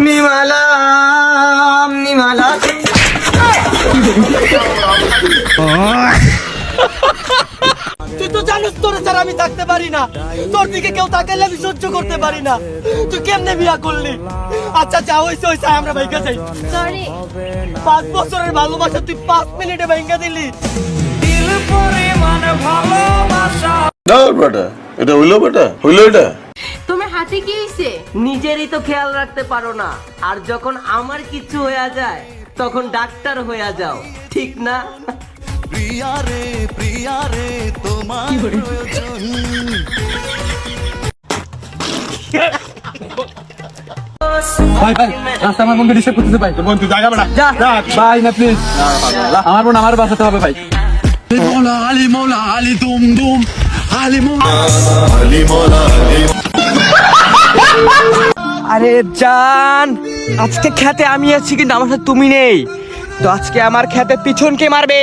নিমালাম নিমালা তুই তো জানিস তোর ছাড়া আমি থাকতে পারি না, তোর দিকে কেউ তাকাইলে আমি সহ্য করতে পারি না। তুই কেমনে বিয়া করলি? আচ্ছা যা হইছে হইছে, আমরা ভাইকা যাই। সরি 5 বছরের ভালোবাসা তুই 5 মিনিটে ভাইকা দিলি। দিল পরিমাণ ভালোবাসা না বেটা, এটা হইলো বেটা, হইলো এটা। তোমার হাতে কি হইছে? নিজেরই তো খেয়াল রাখতে পারো না, আর যখন আমার কিছু হয়ে যায় তখন ডাক্তার হয়ে যাও, ঠিক না? ভাই ভাই রাস্তা আমার বন্ধু ডিস্টার্ব করতেছে ভাই। বন্ধু জায়গা বেড়া যা ভাই না প্লিজ, আমার বোন আমার বাঁচাতে হবে ভাই। মৌলা আলী দুম দুম আলী মৌলা। আরে জান, আজকে খেতে আমি আছি কিন্তু আমার সাথে তুমি নেই, তো আজকে আমার খেতে পিছন কে মারবে?